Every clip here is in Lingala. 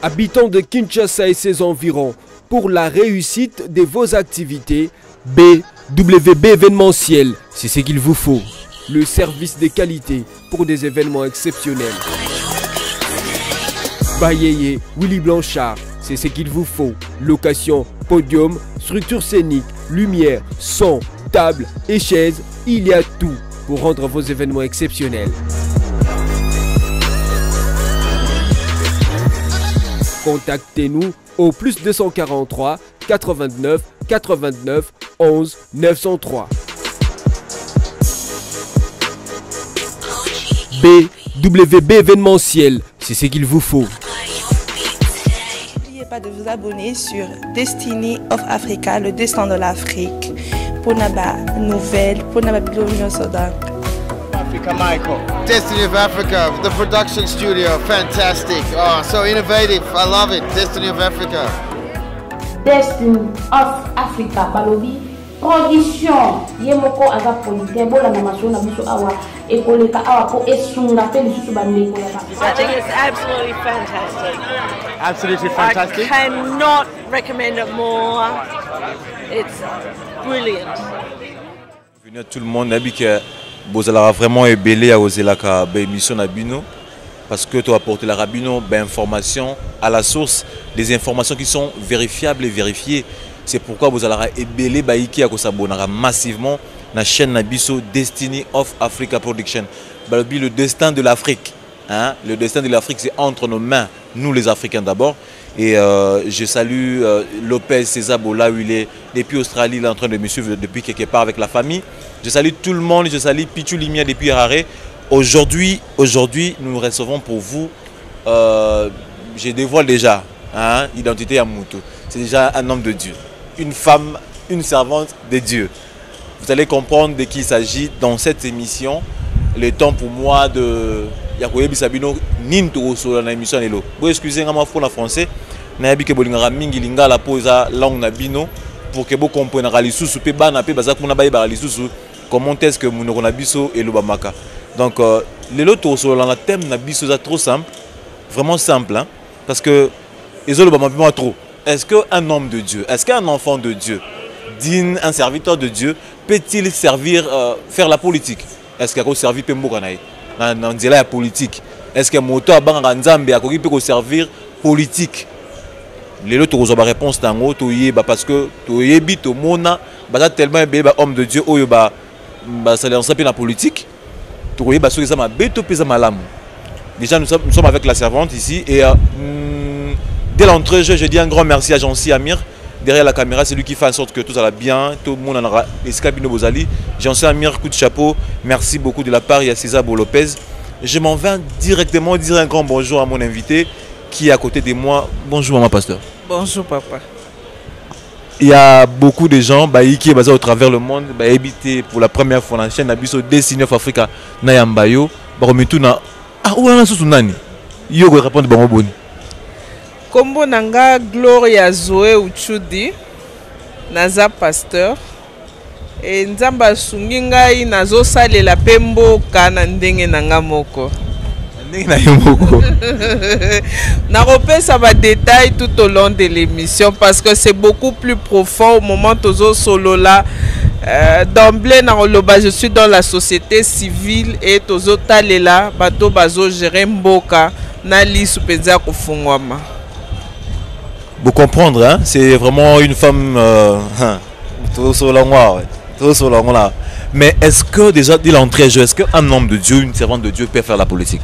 Habitants de Kinshasa et ses environs, pour la réussite de vos activités, BWB événementiel, c'est ce qu'il vous faut. Le service de qualité pour des événements exceptionnels. Bayeye, Willy Blanchard, c'est ce qu'il vous faut. Location, podium, structure scénique, lumière, son, table et chaises, il y a tout pour rendre vos événements exceptionnels. Contactez-nous au plus 243 89 89 11 903. BWB événementiel, c'est ce qu'il vous faut. N'oubliez pas de vous abonner sur Destiny of Africa, le destin de l'Afrique, pour naba nouvelles, pour naba biloño soda. Africa Michael. Destiny of Africa, the production studio, fantastic. Oh, so innovative. I love it. Destiny of Africa. Destiny of Africa, balobi. Production. Yemoko aza politique. Bola na masona biso awa ekoleka awa ko esunga pe lisusu bandeko la. I think it's absolutely fantastic. Absolutely fantastic. I cannot recommend it more. It's brilliant. Venez tout le monde, vous allez vraiment ébélé à Ozelaka émission Nabino parce que tu as apporté la Rabino information à la source, des informations qui sont vérifiables et vérifiées. C'est pourquoi vous allez ébélé Baïki à Kosabonara massivement la chaîne Nabiso Destiny of Africa Production. Le destin de l'Afrique, hein? Le destin de l'Afrique c'est entre nos mains, nous les Africains d'abord. Et je salue Lopez César là où il est depuis Australie, il est en train de me suivre depuis quelque part avec la famille. Je salue tout le monde, je salue Pichu Limia depuis Harare. Aujourd'hui, nous recevons pour vous, je dévoile déjà, hein, l'identité à Moutou. C'est déjà un homme de Dieu, une femme, une servante de Dieu. Vous allez comprendre de qui il s'agit dans cette émission. Le temps pour moi de... Yakoyebi Sabino Ninto sur l'émission Nelo. Vous excusez-moi pour le français. Nayabi ke bolingara mingi linga la posa langue nabino pour que vous compreniez les sous pe bana pe bazak mona baïba les sous comment est-ce que mon nabiso et le bamaka. Donc les lotos sur le thème nabiso c'est trop simple, vraiment simple hein, parce que ils ont le bamaka trop. Est-ce qu'un homme de Dieu, est-ce qu'un enfant de Dieu, digne un serviteur de Dieu peut-il servir faire la politique? Est-ce qu'il a servi Pembokanaï dans la politique? Est-ce que moto abanga nzambe akoki peut servir politique? Les autres ont la réponse tango to yeba parce que to yebi to mona ba tellement ba homme de Dieu oyo ba ça lance peu la politique. To yeba so ça ma beto pesa malamu. Déjà nous sommes avec la servante ici et dès l'entrée je dis un grand merci à Jean-C Amir. Derrière la caméra, c'est lui qui fait en sorte que tout va bien, tout le monde en aura escapino Bozali. Jean-C Amir, coup de chapeau, merci beaucoup de la part, il y a César Lopez. Je m'en vais directement dire un grand bonjour à mon invité qui est à côté de moi. Bonjour maman pasteur. Bonjour papa. Il y a beaucoup de gens qui sont basés au travers le monde, habité pour la première fois dans la chaîne Nabiso Destiny of Africa Nayambayo. Ah, où est-ce que nani? Yo go répondre bon bon. Kombo nanga Gloria Zoé Uchudi, naza pasteur. Et nzamba sungi ngai nazo salela pembo kana ndenge nanga moko. Ndenge na yo moko. Na repesa ba détails tout au long de l'émission parce que c'est beaucoup plus profond au moment tozo solo là. D'emblée na loba je suis dans la société civile et tozo talela bato bazo gérer mboka na li supenza kufungwama. Vous comprendre, hein? C'est vraiment une femme tout sur la noire, tout sur la noire. Mais est-ce que déjà dès l'entrée, est-ce qu'un homme de Dieu, une servante de Dieu peut faire la politique?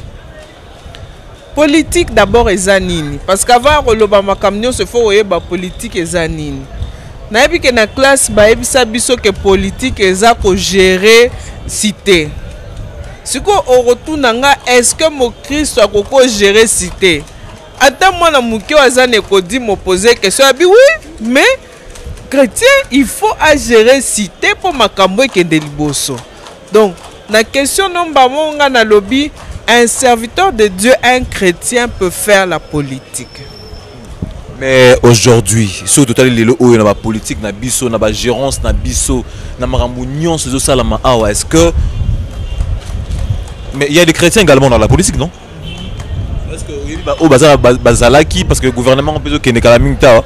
Politique d'abord est zanini parce qu'avant le camion se faut la politique est zanini. Na que na classe ba ebisa biso que politique est za ko gérer cité. Si ko au retour nanga est-ce que mon Christ a ko gérer cité? Attends moi na muke wazane ko dit m'opposer question abi oui mais chrétien il faut à gérer cité pour makambo ke de liboso. Donc la question non ba monga na lobby un serviteur de Dieu un chrétien peut faire la politique. Mais aujourd'hui, surtout la politique, la biso, la gérance, la biso, la marambounion, est-ce que... Mais il y a des chrétiens également dans la politique, non? parce que au bazalaki parce que le gouvernement on peut que ne kala minta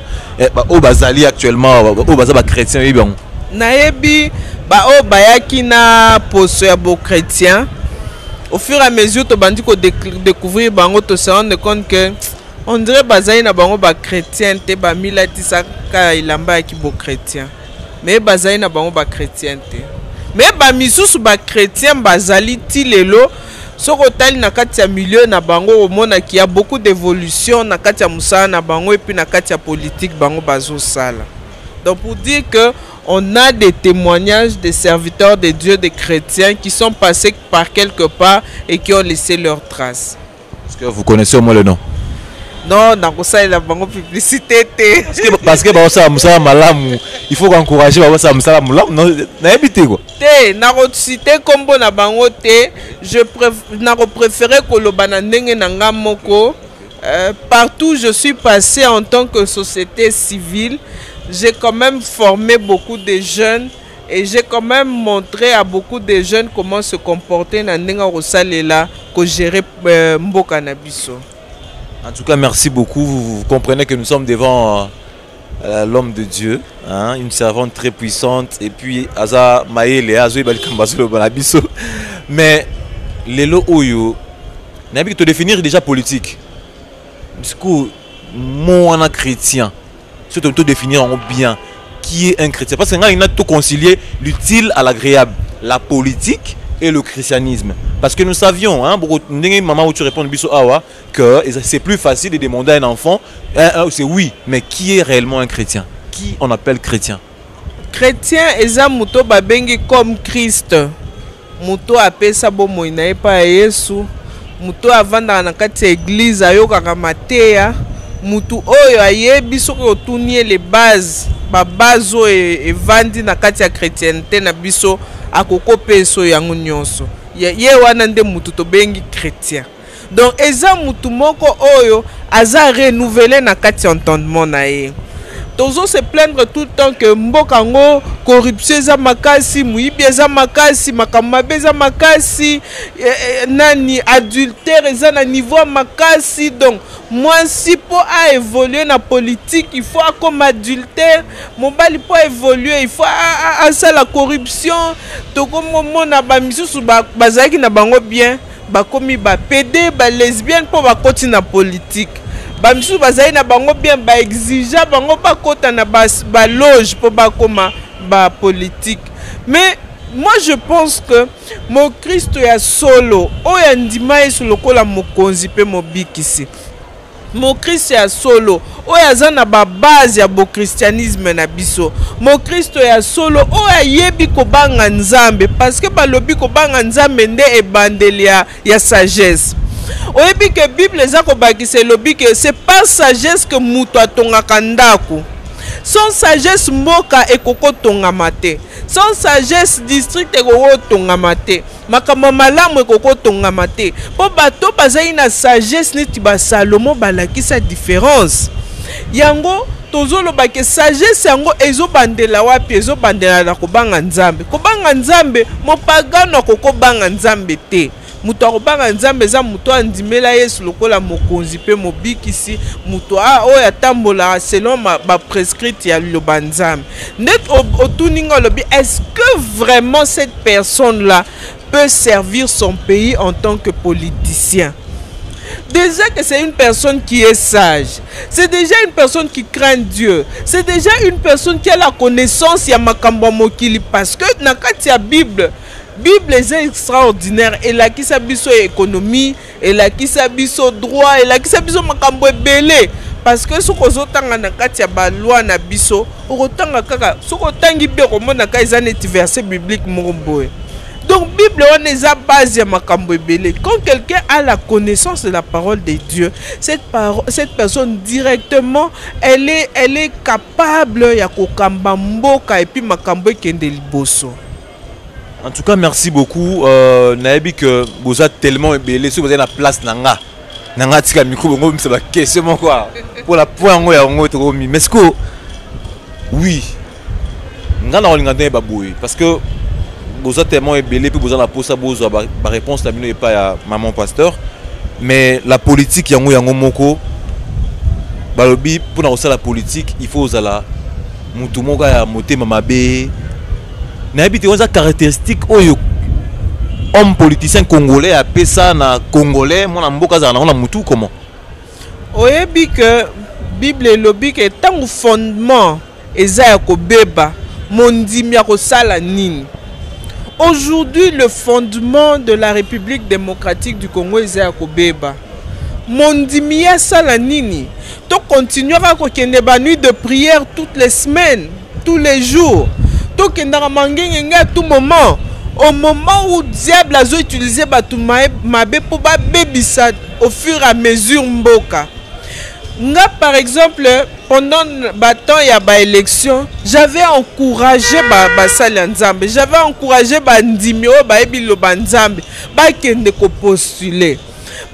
au bazali actuellement au bazaba chrétien oui bon nayebi ba o bayaki na poso ya bo chrétien au fur et à mesure to bandi ko découvrir bango to se rendre compte que on dirait bazali na bango ba chrétien te ba milati saka ilamba ki bo chrétien mais bazali na bango ba chrétien te mais ba misusu ba chrétien bazali ti lelo soko tali na kati ya milieu na bango omona ki ya beaucoup d'évolution na kati ya musala na bango et puis na kati ya politique bango bazo sala. Donc pour dire que on a des témoignages des serviteurs de Dieu, des chrétiens qui sont passés par quelque part et qui ont laissé leurs traces. Est-ce que vous connaissez au moins le nom? Non, ça il a bango publicité. Parce que ça malamu, il faut encourager ça malamu. Non, n'habitez quoi. Te na cité kombo na bango te, na préféré kolobana ndenge na nga moko. Partout où je suis passé en tant que société civile, j'ai quand même formé beaucoup de jeunes et j'ai quand même montré à beaucoup de jeunes comment se comporter na ndenge rosalela ko gérer mboka na biso. En tout cas, merci beaucoup. Vous comprenez que nous sommes devant l'homme de Dieu, hein, une servante très puissante. Et puis, Aza Maëlle, Azoui Balikambasolo Banabiso. Mais, Lelo Oyo, n'a pas de définir déjà politique. Du coup, moi, chrétien, c'est de définir en bien qui est un chrétien. Parce qu'il y a tout concilier l'utile à l'agréable, la politique et le christianisme. Parce que nous savions, hein, maman où tu réponds que c'est plus facile de demander à un enfant, c'est oui, mais qui est réellement un chrétien? Qui on appelle chrétien? Chrétien, eza muto babengi comme Christ. Muto apesa bomo inaye pa Yesu. Muto avanda na kati église ayokaka mateya. Mutu oyo ayebi soki otunie les bases, ba base oyo evandi na kati ya chrétienté na biso akoko peso yango nyonso. Ye wana nde mutu to bengi chrétien. Donc eza mutu moko oyo aza renouvelé na kati entendement na ye. Tozo se plaindre tout le temps que mboka ngo corruption eza makasi, muibi eza makasi, makambe eza makasi, nani adultère eza na niveau makasi. Donc moi si pour a évoluer na politique, il faut comme adultère, mobali pour évoluer, il faut à ça la corruption. To comme mona ba misusu bazaki na bango bien, ba komi ba PD, ba lesbienne pour ba continuer na politique. Bamisu bazali na bango bien ba exiger bango ba kota na ba loge pour ba koma ba politique. Mais moi je pense que mon Christ ya solo oya ndima yesu lokola mokonzi pe mobikisi. Mon Christ ya solo oya zana ba base ya bo christianisme na biso. Mon Christ ya solo oya yebi ko banga nzambe parce que ba lobi ko banga nzambe nde ebandeli ya sagesse. Oyebi que Bible eza ko bakise lobi que c'est pas sagesse que mutu atongaka ndako. Sans sagesse mboka ekoko tongama te. Sans sagesse district ekoko tongama te. Makambo malamu ekoko tongama te. Po bato bazali na sagesse neti ba Salomo balakisa différence. Yango tozoloba ke sagesse yango ezobandela wapi, ezobandela na kobanga nzambe. Kobanga nzambe mopagano akoko banga nzambe te. Mutu akobanga nzambe eza mutu andimela Yesu lokola mokonzi pe mobikisi, mutu oyo atambola selon ba prescrite ya loba nzambe. Net otuninga lobi, est-ce que vraiment cette personne là peut servir son pays en tant que politicien? Déjà que c'est une personne qui est sage, c'est déjà une personne qui craint Dieu, c'est déjà une personne qui a la connaissance ya makambo mokili, parce que na kati ya Bible est extraordinaire. Et là qui s'abisso économie, et là qui s'abisso droit, et là qui s'abisso makambo belé. Parce que ce qu'on a na kati ya ba loi na biso, otanga kaka, ce qu'on tangi be komona ka ezaneti verset biblique moromboe. Donc Bible on est à base ya makambo belé. Quand quelqu'un a la connaissance de la parole de Dieu, cette personne directement elle est capable ya kokamba mboka et puis makambo kende liboso. En tout cas, merci beaucoup. Naebi que vous êtes tellement ébélé, si vous avez la place nanga, nanga tika micro, c'est la question quoi. Pour la point on est trop mis. Mais est-ce que oui, nanga on l'a baboué parce que vous êtes tellement ébélé puis vous avez la pose à la réponse la n'est pas à maman pasteur. mais la politique yango moko balobi pour na la politique il faut la mutu moko ya motema mabe na habité on a caractéristique oyo homme politicien congolais appelé ça na congolais mon mboka za na mutu comment oyebi que Bible lobi que tant fondement eza ya kobeba mondimi ya kosala nini. Aujourd'hui le fondement de la République démocratique du Congo eza ya kobeba mondimi ya sala nini. To continuera ko kende ba nuit de prière toutes les semaines, tous les jours. To kendara mangenge à tout moment. Au moment où diable a utilisé Batumabé pour bébisa au fur et à mesure mboka. Nga par exemple pendant temps il y a ba élection, j'avais encouragé ba Salianzambe, j'avais encouragé ba ndimi o ba ebilo banzambe ba kende ko postuler.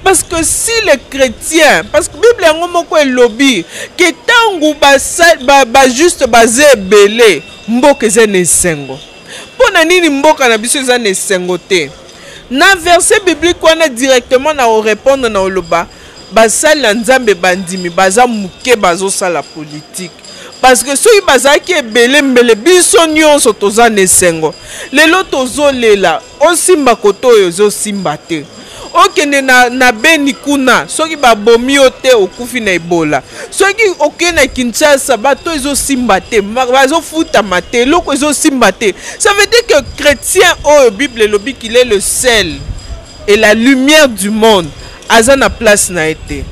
Parce que si les chrétiens, parce que Bible a moko lobby que tangu ba juste basé belé mboka zene sengo. Pona nini mboka na biso zane sengo te. Na verset biblique on a directement na répondre na oloba basali nzambe bandimi baza muke bazo sala politique. Parce que ceux qui bazaki ebele mbele biso nyonso tozane sengo. Lelo tozolela osimba koto oyo zo simba te. Okende na beni kuna soki babomi ote okufi na Ebola soki okende na Kinshasa bato ezo simba te bazo futa mate loko ezo simba te. Ça veut dire que chrétien oh Bible lobi qu'il est le sel et la lumière du monde aza na place na été.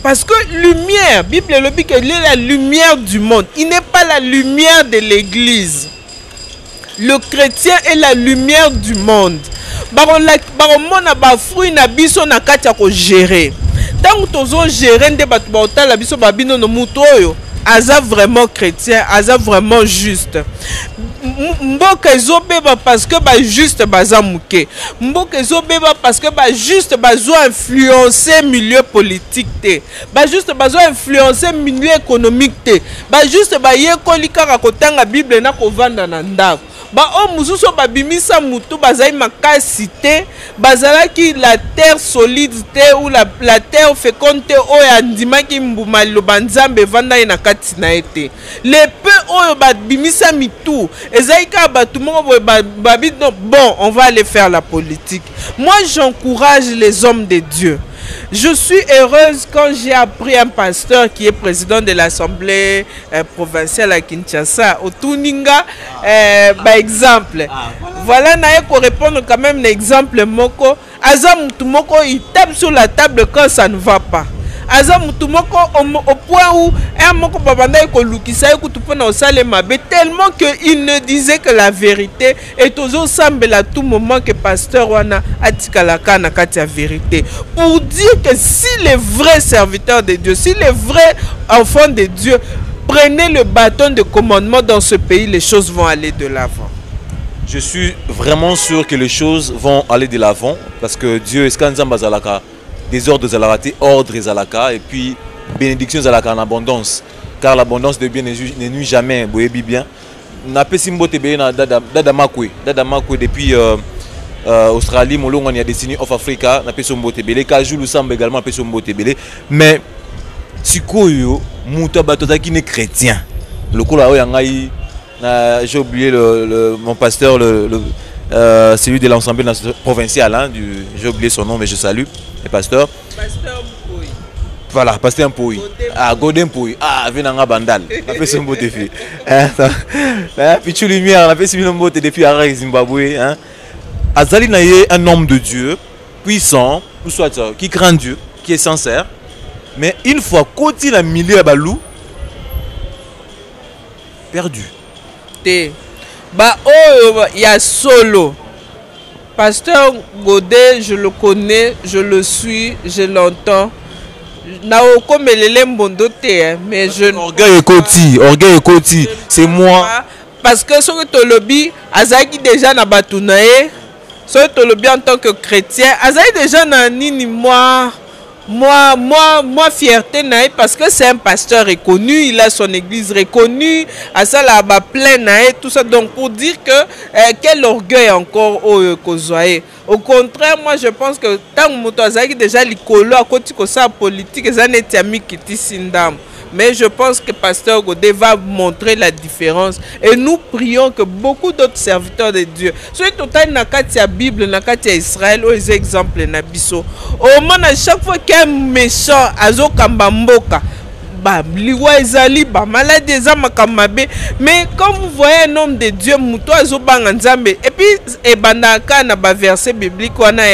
Parce que lumière Bible lobi qu'il est la lumière du monde, il n'est pas la lumière de l'église. Le chrétien est la lumière du monde. Baromona ba fruit na biso na kati ya ko gérer. Tant que tozo gérer nde batu ba otala biso babino no muto oyo aza vraiment chrétien, aza vraiment juste. Mboka ezobeba parce que ba juste baza muke. Mboka ezobeba parce que ba juste bazo influencer milieu politique te. Ba juste bazo influencer milieu économique te. Ba juste ba yekoli kaka kotanga Bible na kovanda na ndako. Ba o mususu babimisa mutu bazai makasi te bazalaki la terre solide te ou la terre féconde te oyo andimaki mbuma loba nzambe vanda na kati na ete le peu oyo babimisa mitu ezaika batu moko babi bon on va aller faire la politique. Moi j'encourage les hommes de Dieu. Je suis heureuse quand j'ai appris un pasteur qui est président de l'Assemblée provinciale à Kinshasa, au Tuninga, par exemple. Voilà, naïe pour répondre quand même l'exemple moko. Azam Moutoumoko, il tape sur la table quand ça ne va pas. Azam Moutoumoko au point où un moko babanda ko lukisa ko tupona osale mabe tellement que il ne disait que la vérité et toujours semble à tout moment que pasteur wana atikalaka na kati ya vérité pour dire que si les vrais serviteurs de Dieu, si les vrais enfants de Dieu prenaient le bâton de commandement dans ce pays, les choses vont aller de l'avant. Je suis vraiment sûr que les choses vont aller de l'avant parce que Dieu est skanzamba zalaka des ordres zalaka, ordre zalaka et puis bénédiction zalaka en abondance car l'abondance de bien ne nuit jamais. Boyebi bien na pesi mbote be na dada makwe depuis Australie molongo ni a destiné of Africa na pesi mbote belé Kajulu Samba également pesi mbote belé mais sikoyo muta bato zaki ne chrétien lokola oyo ngai j'ai oublié mon pasteur celui de l'Assemblée provinciale hein, j'ai oublié son nom mais je salue le pasteur Mpouy. Voilà pasteur Mpouy Godin Mpouy venanga bandal na pesi mbote fi pichu lumière na pesi mbote depuis Harare Zimbabwe hein. Azali na ye un homme de Dieu puissant ou soit qui craint Dieu qui est sincère mais une fois côté la milieu à balou perdu te ba oh il y a solo pasteur Godé, je le connais, je le suis, je l'entends. Naoko melele mbondo te mais je orgueil et koti c'est moi parce que ce que tu lobby azaki déjà na batunae ce que tu lobby en tant que chrétien azaki déjà na nini moi moi fierté nae parce que c'est un pasteur reconnu, il a son église reconnue, à ça là bas plein nae tout ça, donc pour dire que quel orgueil encore au Kozoaé. Au contraire, moi je pense que tant que déjà l'icolo à côté de ça politique, ça n'est ami qui sindam. Mais je pense que Pasteur Godé va montrer la différence. Et nous prions que beaucoup d'autres serviteurs de Dieu, soit total nakatia Bible, nakatia Israël, aux exemples nabiso. Au moins à chaque fois qu'un méchant azo kambamboka, bah liwa ezali ba malade ezama kamabe. Mais quand vous voyez un homme de Dieu, muto azo banganzambe. Et puis ebandaka na ba verset biblique wana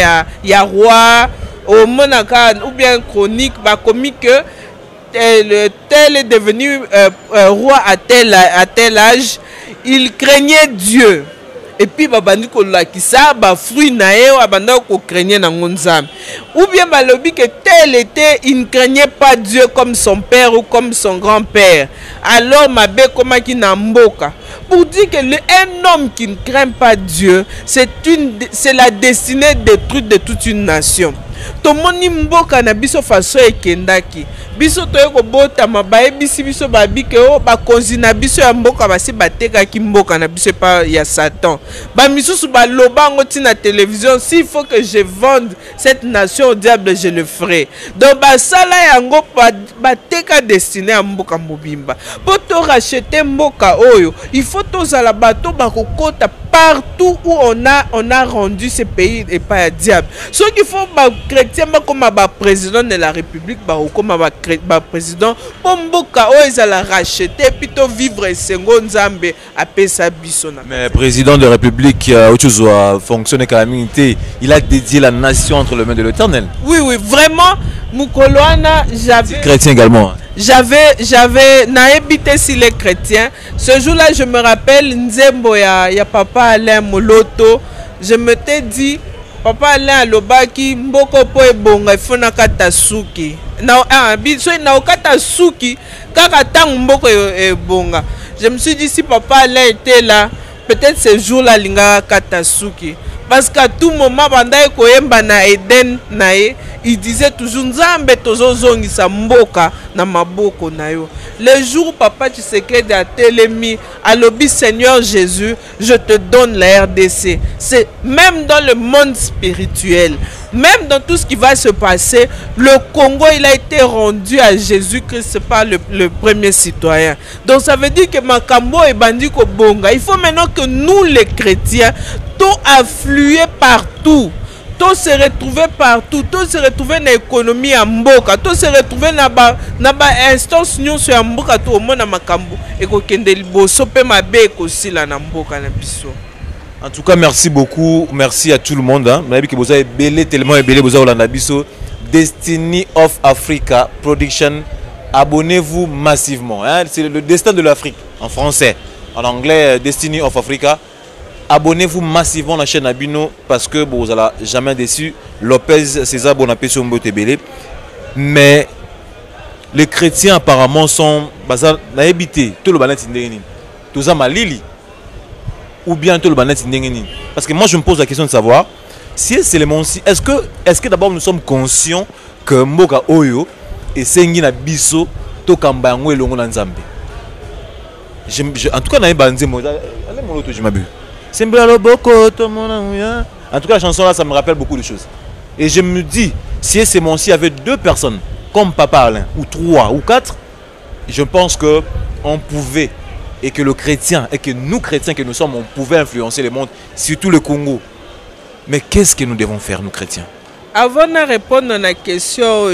ya roi au monaka ou bien chronique ba comique que tel est devenu roi à tel âge, il craignait Dieu. Et puis babandi ko lakisa ba fruit nae abanda ko craignait na ngonzam. Ou bien balobi que tel était, il ne craignait pas Dieu comme son père ou comme son grand-père. Alors mabe komaki na mboka. Pour dire que un homme qui ne craint pas Dieu, c'est la destinée détruite de toute une nation. Tomoni mboka na biso faso ekendaki biso toyeko bota mabaye biso babike o bakonzi na biso ya mboka basi bateka ki mboka na biso pa ya Satan ba misusu ba lobango tina télévision s'il faut que je vende cette nation au diable je le ferai donc ba sala yango bateka destiné ya mboka mobimba pour to racheter mboka oyo il faut tozala bato bakokota partout où on a rendu ce pays et pas à diable. Ce qu'il faut, chrétien, comme président de la République, comme président, pour mboka ils allaient racheter, plutôt vivre second Zambé à Pesabissona. Mais président de la République, fonctionner comme la il a dédié la nation entre les mains de l'Éternel. Oui, vraiment, Moukoloana, j'avais. Chrétien également. J'avais naébité si les chrétiens. Ce jour-là, je me rappelle Nzembo ya papa Alain Moloto. Je me t'ai dit, papa Alain Alobaki, mboko po ebonga ifona kata suki. Na biso na okata suki, kaka tang mboko ebonga. Je me suis dit si papa Alain était là, peut-être ce jour-là linga kata suki. Parce qu'à tout moment, bandai koyemba na Eden nae, il disait toujours Nzambe tozo zongi sa mboka na maboko na yo. Le jour papa Tshisekedi a télémi à l'obis Seigneur Jésus, je te donne la RDC. C'est même dans le monde spirituel, même dans tout ce qui va se passer, le Congo il a été rendu à Jésus-Christ par le premier citoyen. Donc ça veut dire que Makambo et Bandiko Bonga, il faut maintenant que nous les chrétiens tout affluer partout, tout se retrouver partout, tout se retrouver dans l'économie à Mboka, tout se retrouver dans la instance nyonso ya Mboka tout au monde na makambo et ko kende liboso pe mabe ko sila na Mboka na biso. En tout cas, merci beaucoup, merci à tout le monde. Nabi que vous avez belé tellement belé vous avez la biso Destiny of Africa Production. Abonnez-vous massivement. C'est le destin de l'Afrique en français, en anglais Destiny of Africa. Abonnez-vous massivement à la chaîne Abino parce que vous n'allez jamais déçu. Lopez César Bonapé sur Mbotebele. Mais les chrétiens apparemment sont naébité tout le banet indéni. Tout ça malili ou bien tout le banet indéni. Parce que moi je me pose la question de savoir si c'est le monde. Est-ce que d'abord nous sommes conscients que Mboka Oyo et Sengi na biso to kambango elongo na Nzambe. En tout cas na banze mo allez mon auto je m'abuse. En tout cas, la chanson là, ça me rappelle beaucoup de choses. Et je me dis, si c'est mon si avait deux personnes, comme Papa Alain, ou trois, ou quatre, je pense que on pouvait, et que le chrétien, et que nous chrétiens que nous sommes, on pouvait influencer le monde, surtout le Congo. Mais qu'est-ce que nous devons faire, nous chrétiens? Avant de répondre à la question,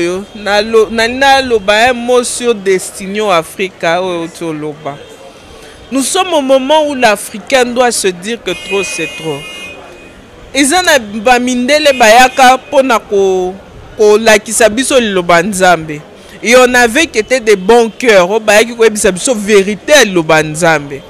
un mot sur Destination Africa. Nous sommes au moment où l'Africain doit se dire que trop c'est trop. Ils ont bamindele bayaka pona ko la kisabiso lobanzambe. Et on avait qui étaient des bons cœurs, bayaki ko bisabiso vérité lobanzambe.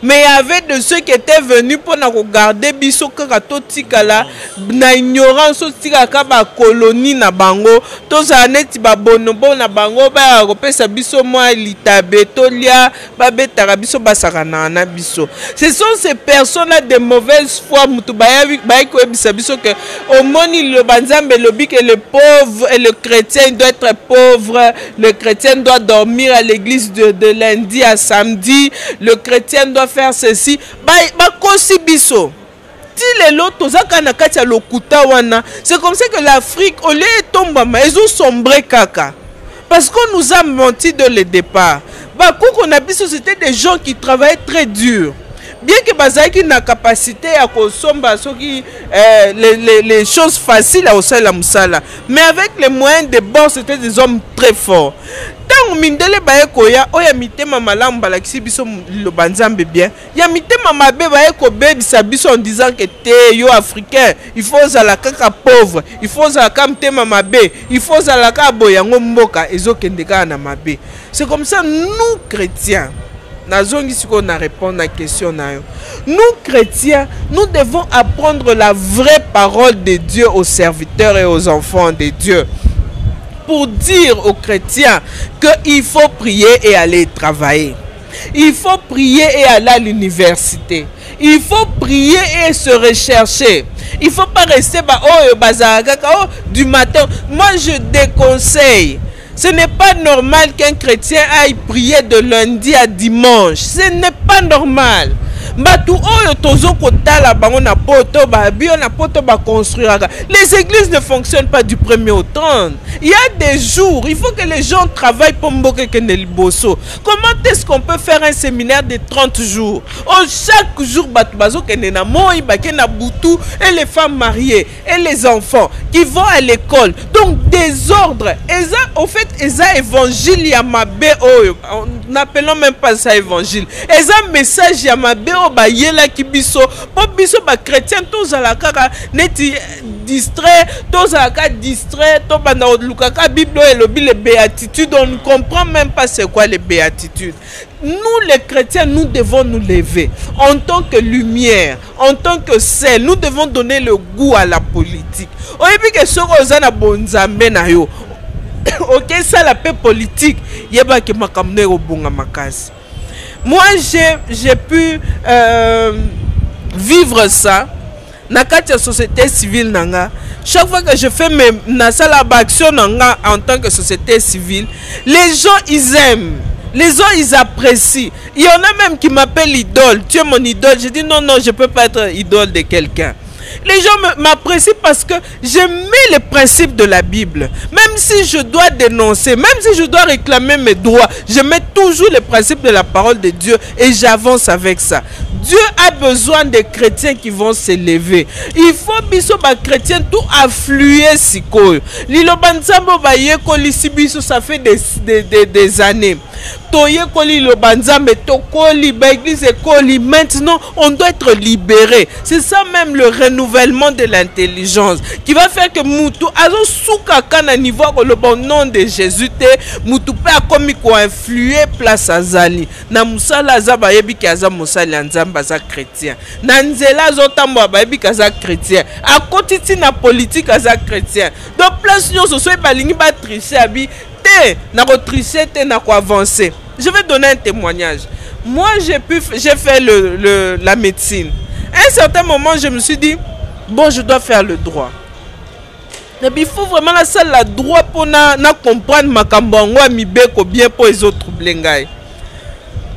mais il y avait de ceux qui étaient venus pour regarder biso kaka totikala na ignorance totikaka ba colonie na bango toza neti ba bonobo na bango ba kopesa biso mwa litabe tolia ba betaka biso basaka na biso. Ce sont ces personnes là de mauvaise foi mutu bayi ko ebisa biso que au moni le banzambe lobi que le pauvre et le chrétien doit être pauvre, le chrétien doit dormir à l'église de lundi à samedi, le chrétien doit faire ceci. C'est comme ça que l'Afrique, au lieu de tomber, ils ont sombré caca. Parce qu'on nous a menti dès le départ. C'était des gens qui travaillaient très dur. Bien que Bazaki n'a capacité à consommer les choses faciles à Osala Moussala, mais avec les moyens de bord, c'était des hommes très forts. Tant Mindele Baekoya, Oya Mitema Malam Balaxi Biso le Banzambe bien, Ya Mitema Mabe Baeko Baby Sabiso en disant que t'es yo africain, il faut Zalaka pauvre, il faut Zalaka Mtema Mabe, il faut Zalaka Boyango Mboka, Ezo Kendeka na Mabe. C'est comme ça, nous chrétiens. Nous répondre à la question. Nous, chrétiens, nous devons apprendre la vraie parole de Dieu aux serviteurs et aux enfants de Dieu. Pour dire aux chrétiens qu'il faut prier et aller travailler. Il faut prier et aller à l'université. Il faut prier et se rechercher. Il ne faut pas rester du matin. Moi, je déconseille. Ce n'est pas normal qu'un chrétien aille prier de lundi à dimanche. Ce n'est pas normal. Les églises ne fonctionnent pas du 1er au 30. Il y a des jours, il faut que les gens travaillent pour Mboke Keneliboso. Comment est-ce qu'on peut faire un séminaire de 30 jours? Chaque jour, et les femmes mariées et les enfants qui vont à l'école. Donc, désordre. Au fait, Eza évangile Yamabe, n'appelons même pas ça évangile. Eza message Yamabe, ba yela ki biso po biso ba chrétien tous à la kaka neti distrait tous à la distrait to bana lukaka bible et le les béatitudes on ne comprend même pas c'est quoi les béatitudes. Nous les chrétiens nous devons nous lever en tant que lumière, en tant que sel, nous devons donner le goût à la politique. Oyebi ke soko ozana bonzambe na yo. OK, ça la paix politique yeba ke makamne obunga makasi. Moi, j'ai pu vivre ça dans la société civile. Chaque fois que je fais mes actions en tant que société civile, les gens, ils aiment. Les gens, ils apprécient. Il y en a même qui m'appellent idole. Tu es mon idole. Je dis non, non, je ne peux pas être idole de quelqu'un. Les gens m'apprécient parce que je mets les principes de la Bible. Même si je dois dénoncer, même si je dois réclamer mes droits, je mets toujours les principes de la parole de Dieu et j'avance avec ça. Dieu a besoin des chrétiens qui vont s'élever. Il faut biso ba chrétiens tout affluer siko. Lilo banzambo ba yekoli sibiso ça fait des années. Toye koli lo banzambe tokoli ba église ekoli. Maintenant, on doit être libéré. C'est ça même le renouvellement de l'intelligence qui va faire que mutu azo souka kana niveau le nom de Jésus te mutu pe akomi ko influer place azali. Na musala azaba yebi ki aza musala nzamba za chrétien. Na nzela zotambo ba yebi ki aza chrétien. A kotiti na politique aza chrétien. Donc place nyonso so balingi ba tricher abi te na ko tricher te na ko avancer. Je vais donner un témoignage. Moi j'ai fait la médecine. À un certain moment, je me suis dit, bon, je dois faire le droit. Mais il faut vraiment la salle la droit pour na comprendre ma kambangwa mi beko bien pour les autres blengai.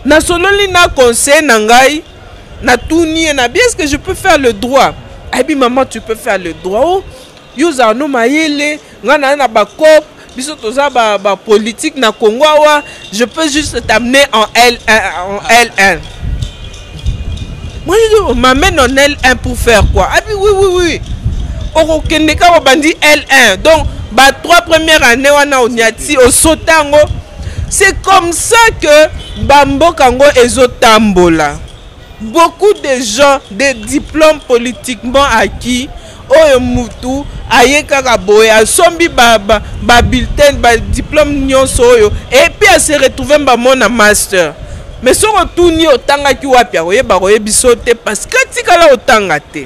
Na sololi na conseil nangai na touni na bien est-ce que je peux faire le droit? Ah bien maman, tu peux faire le droit. Oh, yuza no maïle, ngana na bakop, biso toza ba politique na Congo wa, je peux juste t'amener en L1. Moi, je m'amène en L1 pour faire quoi? Ah oui. Au Kenneka, on bandit L1. Donc, 3 premières années, on a oniati au sotango. C'est comme ça que Bambo Kango ezotambola. Beaucoup de gens, des diplômes politiquement acquis, oyo mutu ayeka kaboya sombi ba bulletin ba diplôme nyonso oyo et puis à se retrouver ba mon master. mais si on retourne au tanga qui wapia oye bisote parce que tikala au tanga te.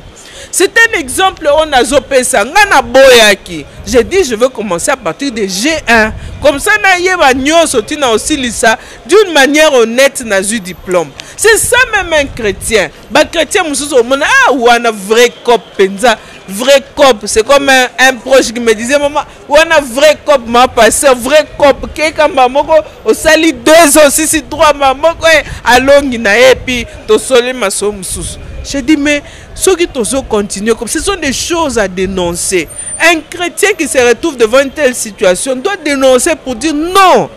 C'est un exemple, on a zopesa ngana boyaki. J'ai dit je veux commencer à partir de G1. Comme ça na yeba nyoso tina aussi lisa d'une manière honnête na zu diplôme. C'est ça même un chrétien. Ba chrétien mususu mona ah wana vrai cop penza. Vrai cop, c'est comme un proche qui me disait maman, wana vrai cop ma passé, vrai cop ke kamba moko au sali 2 ans 6 3 mamoko alongi na epi to sole maso mususu. J'ai dit mais ceux qui continuent comme ce sont des choses à dénoncer. Un chrétien qui se retrouve devant une telle situation doit dénoncer pour dire non.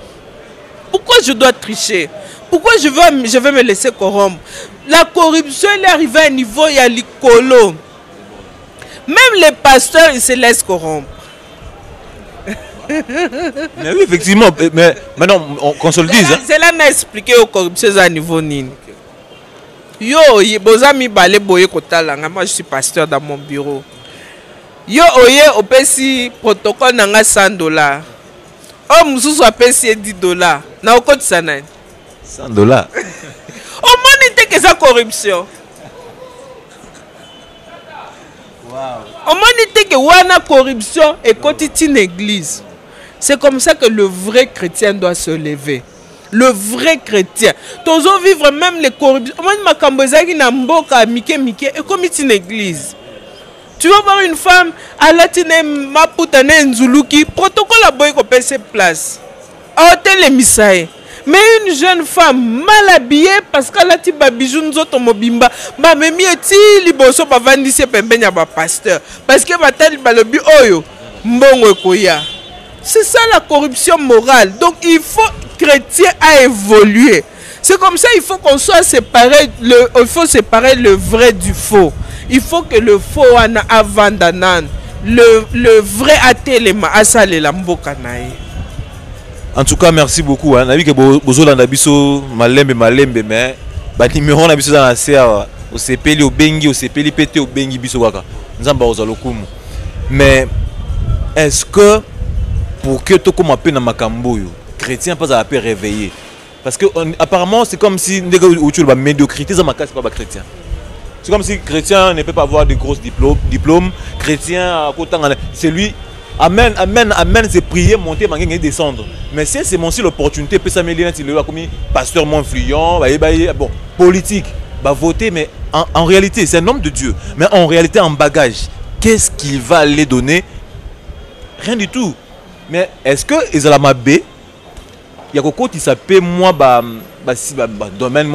Pourquoi je dois tricher? Pourquoi je vais me laisser corrompre? La corruption elle est arrivée à un niveau il y a l'icolo. Même les pasteurs ils se laissent corrompre. Mais oui effectivement, mais maintenant qu'on se le dise. C'est là qu'on a expliqué aux corruptions à niveau nini. Yo, bozami balé boye kotalanga. Moi, je suis pasteur dans mon bureau. Yo, oye, opesi protocole nanga $100. Oh, mususu apesi $10. Na okoti sana. $100. O moni te que ça corruption. Wow. O moni te que wana corruption et kotiti une église. C'est comme ça que le vrai chrétien doit se lever. Le vrai chrétien. Tozo vivre même les corruptions. Moi, ma kambozaki na mboka mike et comme une église. Tu vas voir une femme à la tine ma putane nzuluki protocole à boy ko pese place. Hôtel misae. Mais une jeune femme mal habillée parce qu'elle a ti ba bijou nzoto mobimba ba memi eti liboso ba vandisi pembenya ba pasteur parce que batali balobi oyo mbongo ekoya. C'est ça la corruption morale. Donc il faut chrétien à évoluer. C'est comme ça il faut qu'on soit séparé il faut séparer le vrai du faux. Il faut que le faux ana avandanan le vrai atelema asale la mboka nae. En tout cas merci beaucoup hein. Nabi que bozolanda biso malembe mais ba numéro na biso za na serre au sepeli au bengi au sepeli pété au bengi biso waka. Nzamba ozalokumu. Mais est-ce que pour que tout comme appelle dans makambo yo chrétien pas à peu réveiller parce que apparemment c'est comme si la médiocrité ça c'est pas chrétien. C'est comme si chrétien ne peut pas avoir de gros diplômes chrétien c'est lui amen c'est prier monter manquer descendre mais c'est mon si l'opportunité peut s'améliorer il est comme pasteur moins influent bon politique va voter mais en réalité c'est un homme de Dieu mais en réalité en bagage qu'est-ce qu'il va aller donner? Rien du tout. Mais est-ce que Ezalama B, il y a quelque qui s'appelle moi domaine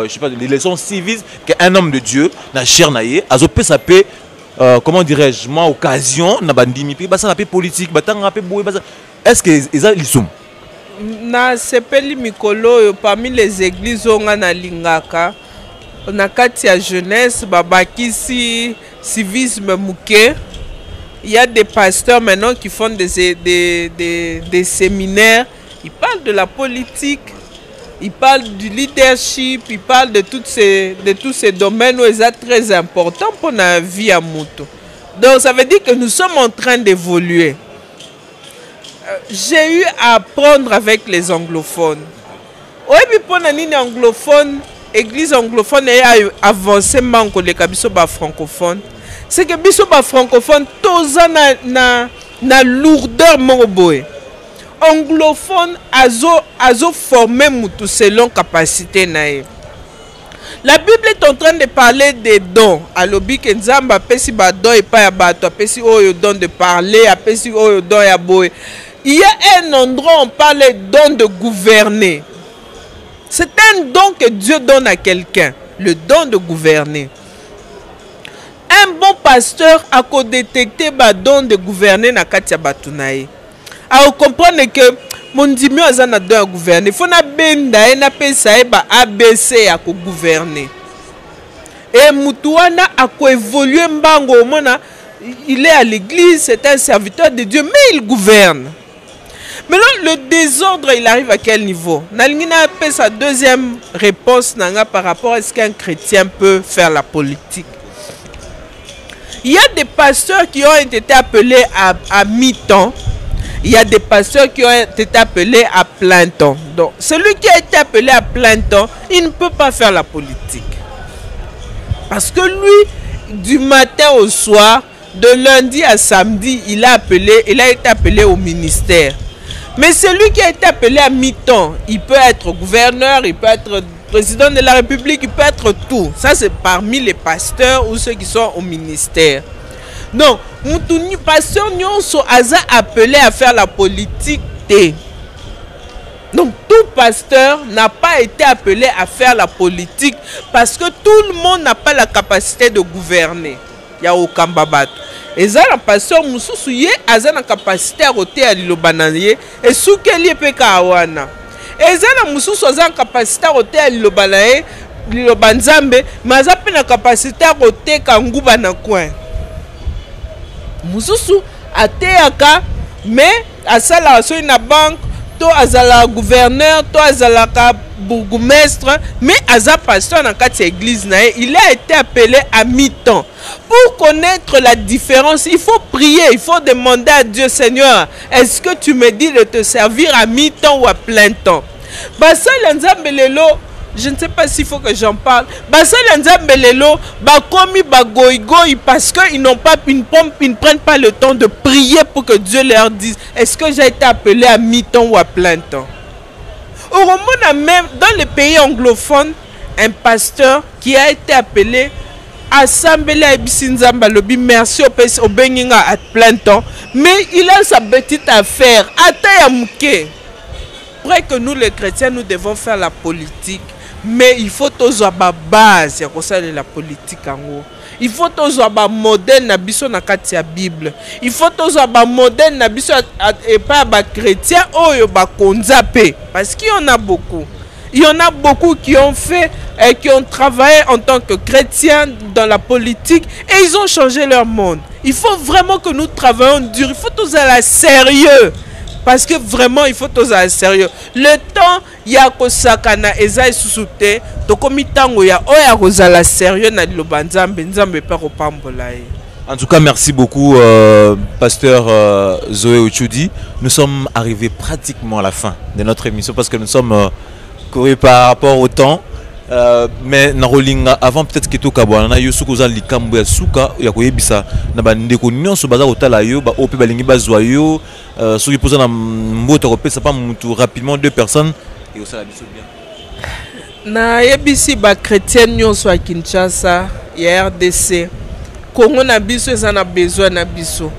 je sais pas les leçons civiques qu'un homme de Dieu na cher naie azopé s'appelle comment dirais-je moi occasion na bandimi puis ça s'appelle politique batanga pe boy est-ce que ils sont na sepeli mikolo parmi les églises on a lingaka na kati ya jeunesse babakisi civisme muke. Il y a des pasteurs maintenant qui font des séminaires. Ils parlent de la politique, ils parlent du leadership, ils parlent de tous ces domaines où ils sont très importants pour la vie à Mouto. Donc ça veut dire que nous sommes en train d'évoluer. J'ai eu à apprendre avec les anglophones. Oui, puis pour les anglophones, l'église anglophone a avancé manque les kabiso ba francophone. C'est que biso ba francophone toza na lourdeur mongoboé. Anglophone azo formé mutu selon capacité nae. La Bible est en train de parler des dons. Alobi ke nzamba pesi ba don et pas ya bato, pesi oyo don de parler, pesi oyo don ya boé. Il y a un endroit où on parle don de gouverner. C'est un don que Dieu donne à quelqu'un, le don de gouverner. Un bon pasteur a détecté le don de gouverner na katia batunae. A comprendre que mon dimi azana don à gouverner. Il faut na benda et na pesa e ba ABC à gouverner. Et mutuana a évolué mbango mona il est à l'église, c'est un serviteur de Dieu mais il gouverne. Maintenant, le désordre, il arrive à quel niveau? Nalingina appelle sa deuxième réponse par rapport à ce qu'un chrétien peut faire la politique. Il y a des pasteurs qui ont été appelés à mi-temps il y a des pasteurs qui ont été appelés à plein temps. Donc, celui qui a été appelé à plein temps, il ne peut pas faire la politique. Parce que lui, du matin au soir, de lundi à samedi, il a été appelé au ministère. Mais celui qui a été appelé à mi-temps, il peut être gouverneur, il peut être président de la République, il peut être tout. Ça, c'est parmi les pasteurs ou ceux qui sont au ministère. Donc, le pasteur Nyonso Aza appelé à faire la politique. Donc, tout pasteur n'a pas été appelé à faire la politique parce que tout le monde n'a pas la capacité de gouverner. Il y a aucun babat. Et ça, le pasteur Moussouye a la capacité à roter à l'Ilobanaye et sous quel est Pekawana. Et ça, le Moussouye a la capacité à roter à l'Ilobanzambe, mais il a la capacité à roter à Ngoubanakouin. Moussouye a théaka, mais à ça, la banque. To azala gouverneur, to azala bourgmestre, mais aza pasteur dans cette église, il a été appelé à mi-temps. Pour connaître la différence, il faut prier, il faut demander à Dieu, Seigneur, est-ce que tu me dis de te servir à mi-temps ou à plein temps? Basa l'enzambe lelo, je ne sais pas s'il faut que j'en parle. Basa l'enzambe lelo, bakomi bagoigoi parce qu'ils n'ont pas ils ne prennent pas le temps de prier pour que Dieu leur dise est-ce que j'ai été appelé à mi-temps ou à plein temps. Au Roman, même dans les pays anglophones, un pasteur qui a été appelé à Sambela et Bisinzamba Lobi, merci au Benginga à plein temps, mais il a sa petite affaire à Tayamouké. Après que nous les chrétiens, nous devons faire la politique. Mais il faut tous avoir base ya kosala la politique en haut. Il faut tous avoir modèle na biso na kati ya Bible. Il faut tous avoir modèle na biso et pas ba chrétien oyo ba konzape parce qu'il y en a beaucoup. Il y en a beaucoup qui ont fait et qui ont travaillé en tant que chrétiens dans la politique et ils ont changé leur monde. Il faut vraiment que nous travaillions dur. Il faut tous aller sérieux. Parce que vraiment, il faut tous aller sérieux. Le temps, il y a que sakana eza susute. To komi tango ya oya kozala sérieux na lobanzambe nzambe pa ko pambola. En tout cas, merci beaucoup, pasteur Zoé Ochudi. Nous sommes arrivés pratiquement à la fin de notre émission parce que nous sommes courus par rapport au temps. Mais narolinga avant peut-être que tout kabwana yo sukoza likambo ya suka ya koyebisa na bandeko nyonso baza kotala yo ba ope balingi bazwa yo soki poza na mboto kopesa pa mutu rapidement 2 personnes et au sala biso bien na yebisi ba chrétien nyonso à Kinshasa ya RDC Congo na biso ezana besoin na biso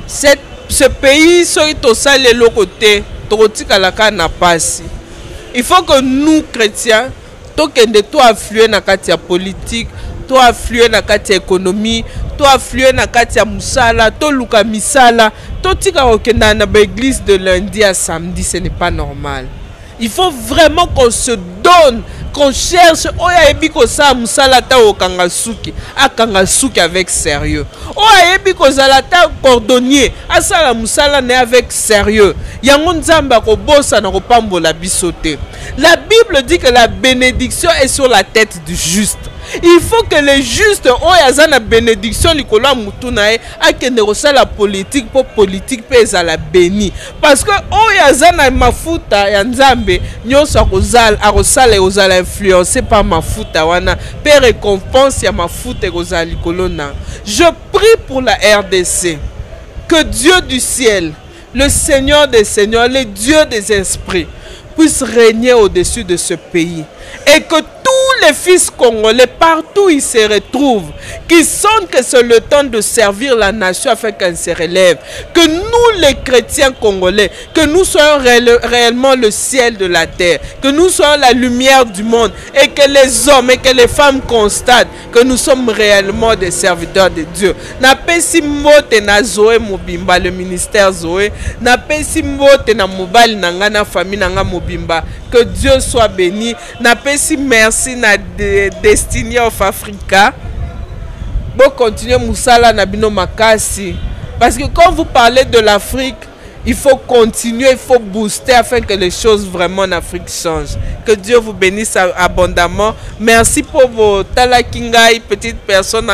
ce pays soki tosala le côté tokotika la kana pasi. Il faut que nous chrétiens tokende to affluer na kati ya politique, to affluer na kati ya économie, to affluer na kati ya musala, to luka misala, to tika okenda na ba église de lundi à samedi, ce n'est pas normal. Il faut vraiment qu'on se donne, qu'on cherche. Oya ebi ko sa musala ta okangasuki, akangasuki avec sérieux. Oya ebi ko zalata cordonnier, asala musala ne avec sérieux. Yango nzamba ko bossa na ko pambola bisote. La Bible dit que la bénédiction est sur la tête du juste. Il faut que les justes oya zana bénédiction likolo mutunae akende kosala politique pour politique pesa la béni parce que oya zana mafuta ya nzambe nyonso akosala ozala influencé par mafuta wana pe récompense ya mafuta kozala likolo na. Je prie pour la RDC que Dieu du ciel, le Seigneur des seigneurs, le Dieu des esprits puisse régner au-dessus de ce pays et que tous les fils congolais, partout ils se retrouvent, qui sentent que c'est le temps de servir la nation afin qu'elle se relève. Que nous les chrétiens congolais, que nous soyons réellement le ciel de la terre, que nous soyons la lumière du monde et que les hommes et que les femmes constatent que nous sommes réellement des serviteurs de Dieu. Napesi mbote na Zoé Mobimba, le ministère Zoé, napesi mbote na mobile nanga na famille nanga Mobimba. Que Dieu soit béni. Napesi merci na Destiny of Africa. Bon, continuez Moussala Nabino Makasi. Parce que quand vous parlez de l'Afrique, il faut continuer, il faut booster afin que les choses vraiment en Afrique changent. Que Dieu vous bénisse abondamment. Merci pour vos talakingai, petites personnes.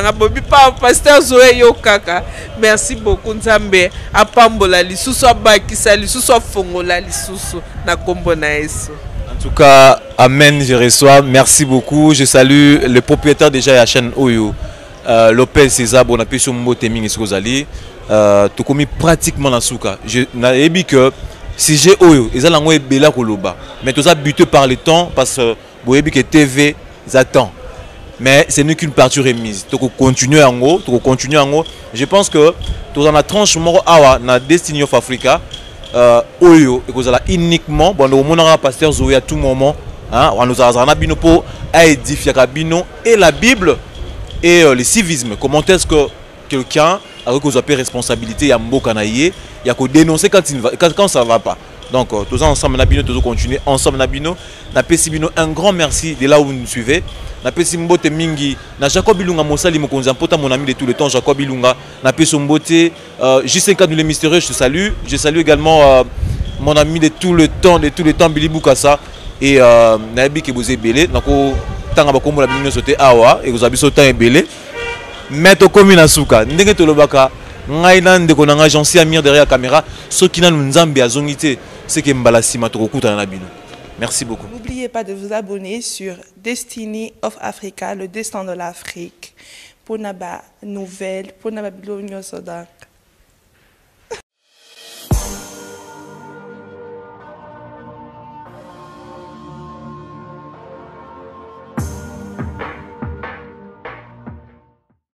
Pasteur Zoé Yokaka. Merci beaucoup, Nzambe. Apambola lisusu, abakisa lisusu, afongola lisusu. Na kombo na Yesu. En tout cas, amen, je reçois. Merci beaucoup. Je salue le propriétaire déjà de la chaîne Oyo, Lopez César Bonapi Sombo Teming et Skozali. Tout comme pratiquement dans souka. Je n'ai dit que si j'ai Oyo, ils ont l'angoisse bela koloba. Mais tout ça buté par le temps parce que vous avez que TV, ils attendent. Mais ce n'est qu'une partie remise. Tu continuer en haut, tu continuer en haut. Je pense que tout dans la tranche mort awa na Destiny of Africa. Oyo et que ça uniquement bon au monde pasteur Zoé à tout moment hein on nous a bino pour édifier Rabino et la Bible et le civisme. Comment est-ce que quelqu'un avec aux responsabilité ya mboka na ye ya ko dénoncer quand ça va pas. Donc tous ensemble na bino tous continuer ensemble na bino na pesibino un grand merci de là où vous nous suivez. Na pesimbote mingi na Jacob Ilunga Mosali mokonzi mpota mon ami de tout le temps Jacob Ilunga na pesombote J5 le mystérieux je te salue. Je salue également mon ami de tout le temps Billy Boukassa et Nabi ke boze belé nako tanga bakombo la bino sauter awa et vous abiso temps belé mettre comme na suka ndenge to lobaka ngai na ndeko na nga Jean-C Amir derrière la caméra ceux qui na nzambe azongité c'est que mbalasima to kokuta na bino. Merci beaucoup. N'oubliez pas de vous abonner sur Destiny of Africa, le destin de l'Afrique, pour nos nouvelles, pour nos bibliothèques.